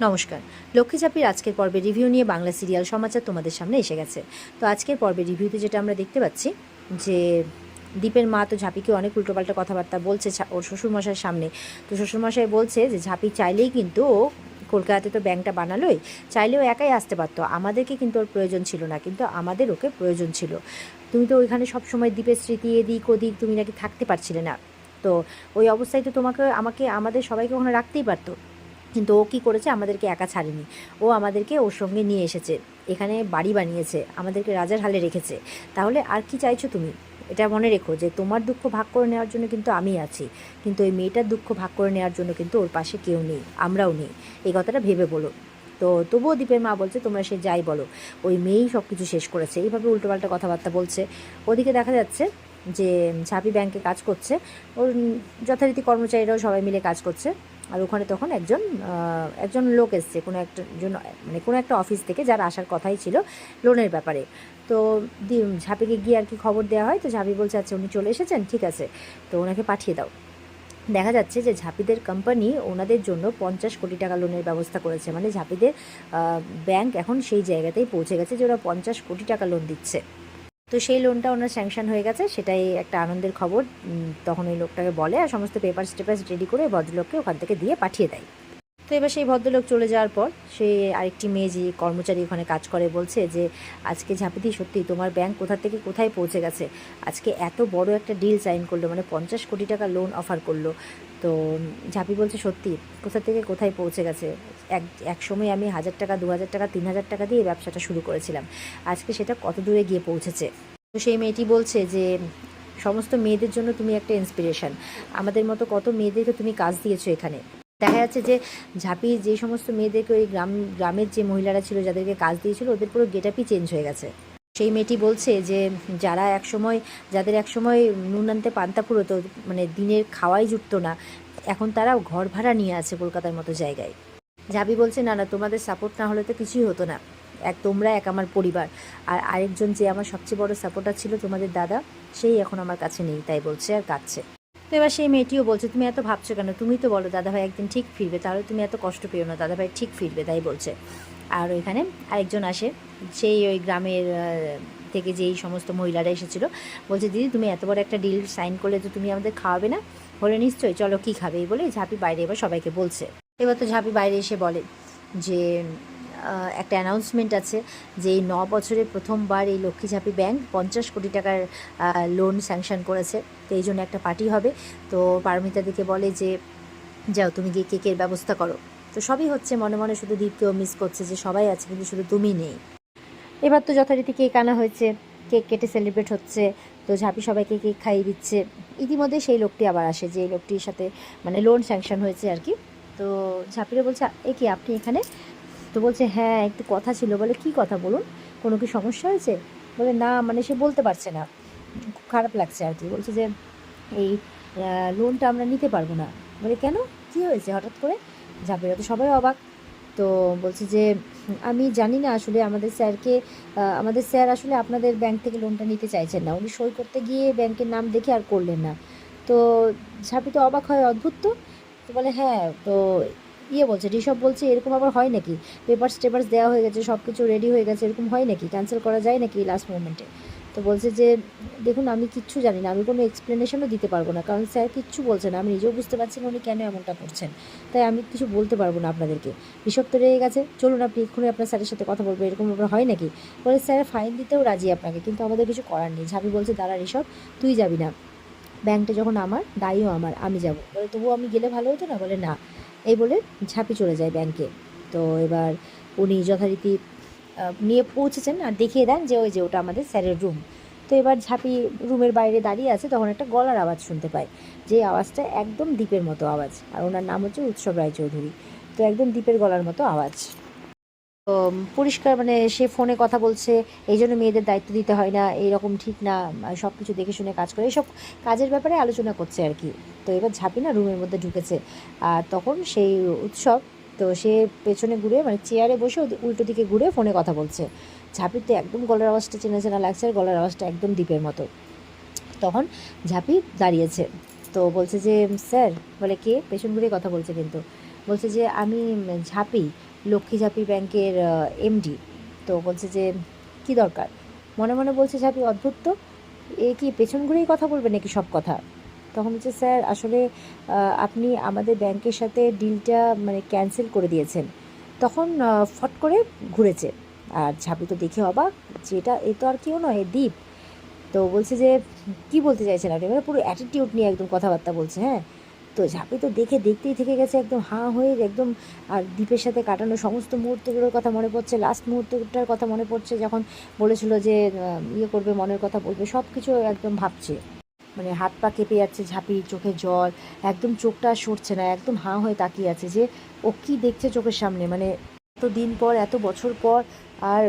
নমস্কার। লক্ষ্মী ঝাঁপির আজকের পর্বে রিভিউ নিয়ে বাংলা সিরিয়াল সমাচার তোমাদের সামনে এসে গেছে। তো আজকের পর্বে রিভিউতে যেটা আমরা দেখতে পাচ্ছি যে দীপের মা তো ঝাঁপিকে অনেক উল্টোপাল্টা কথাবার্তা বলছে ওর শ্বশুরমশাইয়ের সামনে। তো শ্বশুরমশাই বলছে যে ঝাঁপি চাইলেই কিন্তু ও কলকাতাতে তো ব্যাংকটা বানালোই, চাইলেও একাই আসতে পারতো, আমাদেরকে কিন্তু ওর প্রয়োজন ছিল না, কিন্তু আমাদের ওকে প্রয়োজন ছিল। তুমি তো ওইখানে সবসময় দ্বীপের স্মৃতি এদিক ওদিক তুমি নাকি থাকতে পারছিলে না, তো ওই অবস্থায় তো আমাদের সবাইকে ওখানে রাখতেই পারতো, কিন্তু ও কী করেছে, আমাদেরকে একা ছাড়েনি, ও আমাদেরকে ওর সঙ্গে নিয়ে এসেছে, এখানে বাড়ি বানিয়েছে, আমাদেরকে রাজার হালে রেখেছে। তাহলে আর কি চাইছো তুমি? এটা মনে রেখো যে তোমার দুঃখ ভাগ করে নেওয়ার জন্য কিন্তু আমি আছি, কিন্তু ওই মেয়েটার দুঃখ ভাগ করে নেওয়ার জন্য কিন্তু ওর পাশে কেউ নেই, আমরাও নেই, এই কথাটা ভেবে বলো। তো তবুও দীপের মা বলছে তোমরা সে যাই বলো, ওই মেয়েই সব কিছু শেষ করেছে, এইভাবে উল্টোপাল্টা কথাবার্তা বলছে। ওদিকে দেখা যাচ্ছে যে ঝাঁপি ব্যাংকে কাজ করছে, ওর যথারীতি কর্মচারীরাও সবাই মিলে কাজ করছে। আর ওখানে তখন একজন লোক এসছে কোনো একটা জন্য, মানে কোনো একটা অফিস থেকে, যার আসার কথাই ছিল লোনের ব্যাপারে। তো ঝাঁপিকে গিয়ে আর কি খবর দেওয়া হয়, তো ঝাঁপি বলছে আচ্ছা উনি চলে এসেছেন, ঠিক আছে, তো ওনাকে পাঠিয়ে দাও। দেখা যাচ্ছে যে ঝাঁপিদের কোম্পানি ওনাদের জন্য 50 কোটি টাকা লোনের ব্যবস্থা করেছে, মানে ঝাঁপিদের ব্যাংক এখন সেই জায়গাতেই পৌঁছে গেছে যে ওরা 50 কোটি টাকা লোন দিচ্ছে। তো সেই লোনটা ওনার স্যাংশন হয়ে গেছে, সেটাই একটা আনন্দের খবর। তখন ওই লোকটাকে বলে আর সমস্ত পেপারস রেডি করে ভদ্রলোককে ওখান থেকে দিয়ে পাঠিয়ে দেয়। তো এবার সেই ভদ্রলোক চলে যাওয়ার পর সেই আরেকটি মেয়ে যে কর্মচারী ওখানে কাজ করে বলছে যে আজকে ঝাঁপিদি সত্যি তোমার ব্যাংক কোথা থেকে কোথায় পৌঁছে গেছে, আজকে এত বড় একটা ডিল সাইন করলো, মানে 50 কোটি টাকা লোন অফার করলো। তো ঝাঁপি বলছে সত্যি কোথা থেকে কোথায় পৌঁছে গেছে, এক সময় আমি 1000 টাকা 2000 টাকা 3000 টাকা দিয়ে ব্যবসাটা শুরু করেছিলাম, আজকে সেটা কত দূরে গিয়ে পৌঁছেছে। তো সেই মেয়েটি বলছে যে সমস্ত মেয়েদের জন্য তুমি একটা ইন্সপিরেশন, আমাদের মতো কত মেয়েদেরকে তুমি কাজ দিয়েছো এখানে। দেখা যাচ্ছে যে ঝাঁপি যে সমস্ত মেয়েদেরকে ওই গ্রামের যে মহিলারা ছিল যাদেরকে কাজ দিয়েছিল ওদের পুরো গেটআপই চেঞ্জ হয়ে গেছে। সেই মেয়েটি বলছে যে যাদের একসময় নুন আনতে পান্তা ফুরোতো, মানে দিনের খাওয়াই জুটতো না, এখন তারা ঘর ভাড়া নিয়ে আছে কলকাতার মতো জায়গায়। ঝাঁপি বলছে না না, তোমাদের সাপোর্ট না হলে তো কিছুই হতো না, তোমরা আমার পরিবার। আর আরেকজন যে আমার সবচেয়ে বড় সাপোর্টার ছিল তোমাদের দাদা, সেই এখন আমার কাছে নেই, তাই বলছে আর কাঁদছে। তো এবার সেই মেয়েটিও বলছে তুমি এত ভাবছো কেন, তুমি তো বলো দাদাভাই একদিন ঠিক ফিরবে, তাহলে তুমি এত কষ্ট পেও না, দাদাভাই ঠিক ফিরবে, তাই বলছে। আর ওইখানে আরেকজন আসে, সেই ওই গ্রামের থেকে যেই সমস্ত মহিলারা এসেছিলো, বলছে দিদি তুমি এত বড় একটা ডিল সাইন করলে তো তুমি আমাদের খাওয়াবে না, বলে নিশ্চয়ই, চলো কী খাবে, এই বলে ঝাঁপি বাইরে এবার সবাইকে বলছে। এবার তো ঝাঁপি বাইরে এসে বলে যে একটা অ্যানাউন্সমেন্ট আছে যে এই 9 বছরে প্রথমবার এই লক্ষ্মী ঝাঁপি ব্যাংক 50 কোটি টাকার লোন স্যাংশন করেছে, তো এই জন্য একটা পার্টি হবে। তো পারমিতা দিকে বলে যে যাও তুমি গিয়ে কেকের ব্যবস্থা করো। তো সবই হচ্ছে, মনে মনে শুধু দীপকেও মিস করছে যে সবাই আছে কিন্তু শুধু তুমি নেই। এবার তো যথারীতি কেক আনা হয়েছে, কেক কেটে সেলিব্রেট হচ্ছে, তো ঝাঁপি সবাইকে কেক খাইয়ে দিচ্ছে। ইতিমধ্যে সেই লোকটি আবার আসে যে লোকটির সাথে মানে লোন স্যাংশন হয়েছে আর কি। তো ঝাঁপিরে বলছে এ কি আপনি এখানে? তো বলছে হ্যাঁ একটু কথা ছিল। বলে কী কথা বলুন, কোনো কি সমস্যা হয়েছে? বলে না, মানে সে বলতে পারছে না, খুব খারাপ লাগছে আর কি। বলছে যে এই লোনটা আমরা নিতে পারবো না। বলে কেন, কী হয়েছে হঠাৎ করে? ঝাঁপিরা তো সবাই অবাক। তো বলছে যে আমি জানি না আসলে আমাদের স্যার আসলে আপনাদের ব্যাংক থেকে লোনটা নিতে চাইছেন না, উনি সই করতে গিয়ে ব্যাংকের নাম দেখে আর করলেন না। তো ঝাঁপি তো অবাক হয়, অদ্ভুত তো। তো বলে হ্যাঁ, তো বলছে ঋষভ বলছে এরকম আবার হয় নাকি, টেপার্স দেওয়া হয়ে গেছে, সব কিছু রেডি হয়ে গেছে, এরকম হয় নাকি, ক্যান্সেল করা যায় নাকি লাস্ট মোমেন্টে? তো বলছে যে দেখুন আমি কিচ্ছু জানি না, আমি কোনো এক্সপ্লেনেশনও দিতে পারবো না, কারণ স্যার কিচ্ছু বলছে না, আমি নিজেও বুঝতে পারছি না উনি কেন এমনটা করছেন, তাই আমি কিছু বলতে পারবো না আপনাদেরকে। ঋষভ তো রেগে গেছে, চলুন আপনি এক্ষুনি আপনার স্যারের সাথে কথা বলবো, এরকম ব্যাপার হয় নাকি? বলে স্যার ফাইন দিতেও রাজি আপনাকে, কিন্তু আমাদের কিছু করার নেই। ঝাঁপি বলছে দাঁড়া ঋষভ, তুই যাবি না, ব্যাংকটা যখন আমার, দায়ও আমার, আমি যাব। বলে তবুও আমি গেলে ভালো হতো না? বলে না। এই বলে ঝাঁপি চলে যায় ব্যাংকে। তো এবার উনি যথারীতি নিয়ে পৌঁছেছেন আর দেখিয়ে দেন যে ওই যে ওটা আমাদের স্যারের রুম। তো এবার ঝাঁপি রুমের বাইরে দাঁড়িয়ে আছে, তখন একটা গলার আওয়াজ শুনতে পায়, যে আওয়াজটা একদম দ্বীপের মতো আওয়াজ, আর ওনার নাম হচ্ছে উৎসব রায়চৌধুরী। তো একদম দ্বীপের গলার মতো আওয়াজ। তো পরিষ্কার মানে সে ফোনে কথা বলছে, এই জন্য মেয়েদের দায়িত্ব দিতে হয় না, এইরকম ঠিক না, সব কিছু দেখে শুনে কাজ করে, এইসব কাজের ব্যাপারে আলোচনা করছে আর কি। তো এবার ঝাঁপি না রুমের মধ্যে ঢুকেছে, আর তখন সেই উৎসব, তো সে পেছনে ঘুরে মানে চেয়ারে বসে উল্টো দিকে ঘুরে ফোনে কথা বলছে। ঝাঁপির তো একদম গলার আওয়াজটা চেনা চেনা লাগছে, আর গলার আওয়াজটা একদম দ্বীপের মতো। তখন ঝাঁপি দাঁড়িয়েছে, তো বলছে যে স্যার। বলে কে? পেছন ঘুরে কথা বলছে কিন্তু। বলছে যে আমি ঝাঁপি, লক্ষ্মী ঝাঁপি ব্যাংকের এমডি। তো বলছে যে কি দরকার, মনে মনে বলছে ঝাঁপি অদ্ভুত তো, এ কি পেছন ঘুরেই কথা বলবে নাকি সব কথা। তখন বলছে স্যার আসলে আপনি আমাদের ব্যাংকের সাথে ডিলটা মানে ক্যান্সেল করে দিয়েছেন। তখন ফট করে ঘুরেছে, আর ঝাঁপি তো দেখে অবাক, যেটা এ তো আর কেউ নয়, এ দ্বীপ। তো বলছে যে কি বলতে চাইছেন আপনি, মানে পুরো অ্যাটিটিউড নিয়ে একদম কথাবার্তা বলছে। হ্যাঁ, তো ঝাঁপি তো দেখতেই থেকে গেছে একদম হাঁ হয়ে একদম। আর দ্বীপের সাথে কাটানো সমস্ত মুহূর্তগুলোর কথা মনে পড়ছে, লাস্ট মুহূর্তটার কথা মনে পড়ছে যখন বলেছিল যে ইয়ে করবে, মনের কথা বলবে, সব কিছু একদম ভাবছে। মানে হাত পা কেঁপে যাচ্ছে ঝাঁপি, চোখে জল, একদম চোখটা আর সরছে না, একদম হাঁ হয়ে তাকিয়ে আছে যে ও কী দেখছে চোখের সামনে, মানে এত দিন পর, এত বছর পর। আর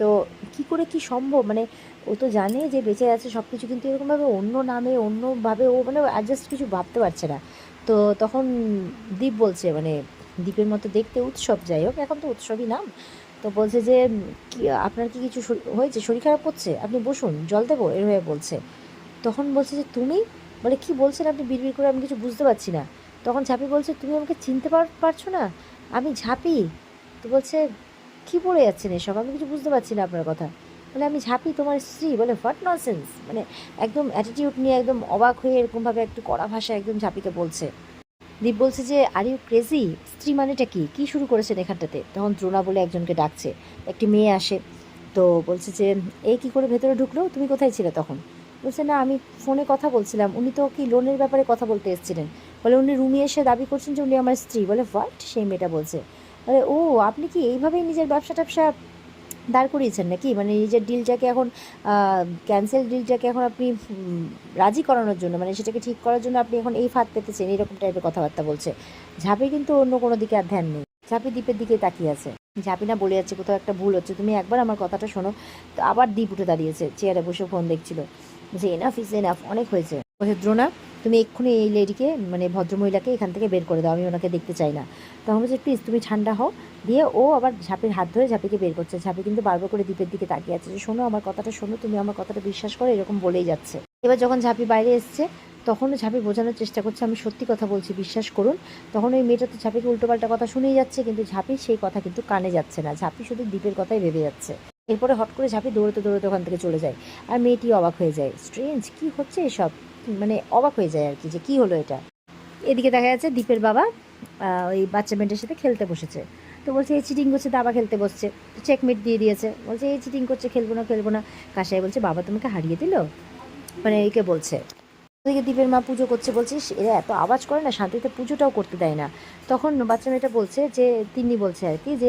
তো কি করে কি সম্ভব, মানে ও তো জানে যে বেঁচে আছে সব কিছু, কিন্তু এরকমভাবে অন্য নামে অন্যভাবে ও মানে অ্যাডজাস্ট কিছু ভাবতে পারছে না। তো তখন দীপ বলছে, মানে দীপের মতো দেখতে উৎসব, যাই হোক এখন তো উৎসবই নাম। তো বলছে যে কি আপনার কি কিছু হয়েছে, শরীর খারাপ করছে, আপনি বসুন, জল দেবো, এভাবে বলছে। তখন বলছে যে তুমি, বলে কি বলছেন আপনি বিড়বিড় করে, আমি কিছু বুঝতে পারছি না। তখন ঝাঁপি বলছে তুমি আমাকে চিনতে পারছো না, আমি ঝাঁপি। তো বলছে কি বলে যাচ্ছেন এসব, আমি কিছু বুঝতে পারছি না আপনার কথা। বলে আমি ঝাঁপি, তোমার স্ত্রী। বলে হোয়াট ননসেন্স, মানে একদম অ্যাটিটিউড নিয়ে একদম অবাক হয়ে এরকমভাবে একটু কড়া ভাষা একদম ঝাঁপিকে বলছে। দীপ বলছে যে আর ইউ ক্রেজি, স্ত্রী মানেটা কি শুরু করেছেন এখানটাতে। তখন দ্রোণা বলে একজনকে ডাকছে, একটি মেয়ে আসে। তো বলছে যে এই কী করে ভেতরে ঢুকলো, তুমি কোথায় ছিলে তখন। বলছে না আমি ফোনে কথা বলছিলাম, উনি তো কি লোনের ব্যাপারে কথা বলতে এসেছিলেন। বলে উনি রুমে এসে দাবি করছেন যে উনি আমার স্ত্রী। বলে হোয়াট, সেই মেয়েটা বলছে। বলে ও আপনি কি এইভাবেই নিজের ব্যবসা ট্যাবসা দাঁড় করিয়েছেন নাকি, মানে নিজের ডিলটাকে এখন ক্যান্সেল ডিলটাকে এখন আপনি রাজি করানোর জন্য, মানে সেটাকে ঠিক করার জন্য আপনি এখন এই ফাঁদ পেতেছেন, এরকম টাইপের কথাবার্তা বলছে। ঝাঁপি কিন্তু অন্য কোনো দিকে আর ধ্যান নেই, ঝাঁপি দ্বীপের দিকে তাকিয়ে আছে। ঝাঁপি না বলে যাচ্ছে কোথাও একটা ভুল হচ্ছে, তুমি একবার আমার কথাটা শোনো। তো আবার দ্বীপ উঠে দাঁড়িয়েছে, চেয়ারে বসে ফোন দেখছিল, যে এনাফ ইজ এনাফ, অনেক হয়েছে। বলছে দ্রোণা তুমি এক্ষুনি এই লেডিকে, মানে ভদ্রমহিলাকে এখান থেকে বের করে দাও, আমি ওনাকে দেখতে চাই না। তখন বলছে প্লিজ তুমি ঠান্ডা হও। দিয়ে ও আবার ঝাঁপির হাত ধরে ঝাঁপিকে বের করছে। ঝাঁপি কিন্তু বারবার করে দ্বীপের দিকে তাকিয়ে আছে, যে শোনো আমার কথাটা শোনো, তুমি আমার কথাটা বিশ্বাস করো, এরকম বলেই যাচ্ছে। এবার যখন ঝাঁপি বাইরে এসছে, তখনও ঝাঁপি বোঝানোর চেষ্টা করছে আমি সত্যি কথা বলছি, বিশ্বাস করুন। তখন ওই মেয়েটা তো ঝাঁপিকে উল্টোপাল্টা কথা শুনেই যাচ্ছে, কিন্তু ঝাঁপির সেই কথা কিন্তু কানে যাচ্ছে না, ঝাঁপি শুধু দ্বীপের কথাই ভেবে যাচ্ছে। এরপরে হট করে ঝাঁপি দৌড়তে দৌড়তে ওখান থেকে চলে যায়। আর মেয়েটি অবাক হয়ে যায়, স্ট্রেঞ্জ কি হচ্ছে এসব, মানে অবাক হয়ে যায় আর কি, যে কী হলো এটা। এদিকে দেখা যাচ্ছে দ্বীপের বাবা ওই বাচ্চা মেয়েটার সাথে খেলতে বসেছে। তো বলছে এই চিটিং করছে, দাবা খেলতে বসছে, তো চেকমেট দিয়ে দিয়েছে। বলছে এই চিটিং করছে, খেলবো না। কাসাই বলছে বাবা তোমাকে হারিয়ে দিল, মানে একে বলছে। ওদিকে দ্বীপের মা পুজো করছে, বলছিস এরা এত আওয়াজ করে না, শান্তিতে পুজোটাও করতে দেয় না। তখন বাচ্চা মেয়েটা বলছে যে তিন্নি বলছে আর কি, যে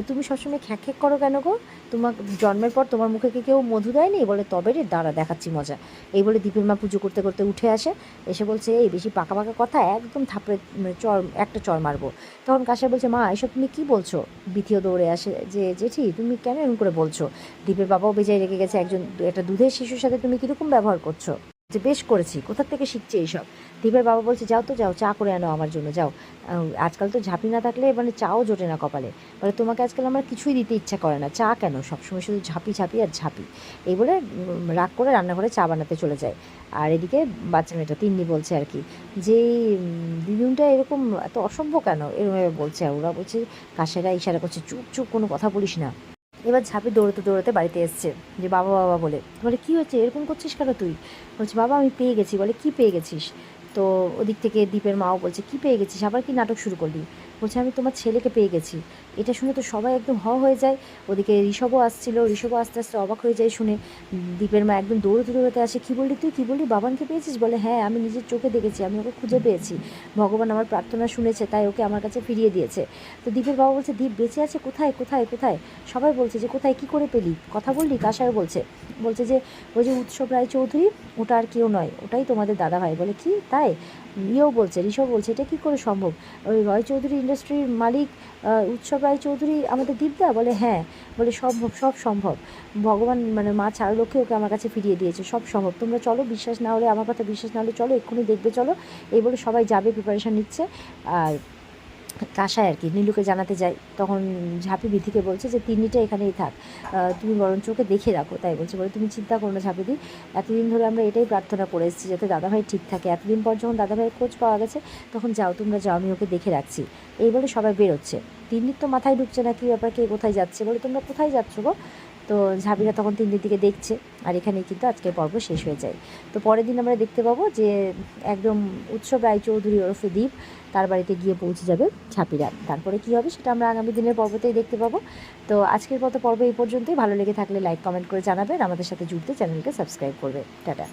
তুমি সবসময় খ্যাক খ্যাক করো কেন গো, তোমার জন্মের পর তোমার মুখে কি কেউ মধু দেয়নি। বলে তবে রে দাঁড়া দেখাচ্ছি মজা। এই বলে দ্বীপের মা পুজো করতে করতে উঠে আসে, এসে বলছে এই বেশি পাকা পাকা কথা একদম থাপড়ে, মানে একটা চর মারবো। তখন কাসাই বলছে মা এসব তুমি কি বলছো। বিথিও দৌড়ে আসে, যে জেঠি তুমি কেন এরকম করে বলছো, দ্বীপের বাবাও বেজায় রেগে গেছে, একটা দুধের শিশুর সাথে তুমি কীরকম ব্যবহার করছো, যে বেশ করেছি, কোথা থেকে শিখছে এইসব। দীপের বাবা বলছে যাও তো যাও, চা করে আনো আমার জন্য যাও। আজকাল তো ঝাঁপি না থাকলে মানে চাও জোটে না কপালে। বলে তোমাকে আজকাল আমার কিছুই দিতে ইচ্ছা করে না, চা কেন সবসময় শুধু ঝাঁপি ঝাঁপি আর ঝাঁপি। এই বলে রাগ করে রান্নাঘরে চা বানাতে চলে যায়। আর এদিকে বাচ্চা মেয়েটা তিন্নি বলছে আর কি, যে দিদুনটা এরকম এত অসভ্য কেন, এরকমভাবে বলছে। আর ওরা বলছে, কাশেরা ইশারা করছে চুপ চুপ, কোনো কথা বলিস না। এবার ঝাঁপি দৌড়তে দৌড়তে বাড়িতে এসছে, যে বাবা বাবা বলে। বলে কী হচ্ছে, এরকম করছিস কেন তুই। বলছে বাবা আমি পেয়ে গেছি। বলে কী পেয়ে গেছিস। তো ওদিক থেকে দ্বীপের মাও বলছে কী পেয়ে গেছিস, আবার কি নাটক শুরু করলি। বলছে আমি তোমার ছেলেকে পেয়ে গেছি। এটা শুনে তো সবাই একদম হয়ে যায়। ওদিকে ঋষভও আসছিল, ঋষভও আস্তে আস্তে অবাক হয়ে যায় শুনে। দ্বীপের মা একদম দৌড়তে দৌড়তে আসে, কী বললি তুই, কী বললি, বাবানকে পেয়েছিস। বলে হ্যাঁ আমি নিজের চোখে দেখেছি, আমি ওকে খুঁজে পেয়েছি, ভগবান আমার প্রার্থনা শুনেছে, তাই ওকে আমার কাছে ফিরিয়ে দিয়েছে। তো দ্বীপের বাবা বলছে দ্বীপ বেঁচে আছে, কোথায় কোথায় কোথায়। সবাই বলছে যে কোথায়, কী করে পেলি, কথা বললি। কাসার বলছে যে ওই যে উৎসব রায়চৌধুরী, ওটা আর কেউ নয়, ওটাই তোমাদের দাদা ভাই। বলে কি তাই, ইয়েও বলছে, ঋষভ বলছে এটা কী করে সম্ভব, ওই রায়চৌধুরী ইন্ডাস্ট্রির মালিক উৎসব রায়চৌধুরী আমাদের দীপদা। বলে হ্যাঁ। বলে সব সম্ভব, ভগবান মানে মা চারুলক্ষ্মী ওকে আমার কাছে ফিরিয়ে দিয়েছে, সব সম্ভব, তোমরা চলো, বিশ্বাস না হলে আমার কথা বিশ্বাস না হলে চলো, এক্ষুনি দেখবে চলো। এই বলে সবাই যাবে, প্রিপারেশান নিচ্ছে। আর কাসায় আর কি নীলুকে জানাতে যায়, তখন ঝাঁপি বিথিকে বলছে যে তিন্নিটা এখানেই থাক, তুমি বরঞ্চ ওকে দেখে রাখো। তাই বলছে, বলে তুমি চিন্তা করো না ঝাঁপিদি, এতদিন ধরে আমরা এটাই প্রার্থনা করে এসেছি যাতে দাদাভাই ঠিক থাকে। এতদিন পর যখন দাদাভাইয়ের খোঁজ পাওয়া গেছে তখন যাও, তোমরা যাও, আমি ওকে দেখে রাখছি। এই বলে সবাই বেরোচ্ছে। তিন্নির তো মাথায় ঢুকছে না কী ব্যাপার, কে কোথায় যাচ্ছে, বলে তোমরা কোথায় যাচ্ছ গো? তো ঝাঁপিরা তখন তিন্নির দিকে দেখছে, আর এখানেই কিন্তু আজকের পর্ব শেষ হয়ে যায়। তো পরের দিন আমরা দেখতে পাবো যে একদম উৎসব রায়চৌধুরী ওরফে দীপ তার বাড়িতে গিয়ে পৌঁছে যাবে ঝাঁপিরা। তারপরে কী হবে সেটা আমরা আগামী দিনের পর্বতেই দেখতে পাবো। তো আজকের মতো পর্ব এই পর্যন্তই। ভালো লেগে থাকলে লাইক কমেন্ট করে জানাবেন, আমাদের সাথে জুড়তে চ্যানেলকে সাবস্ক্রাইব করবে। টাটা।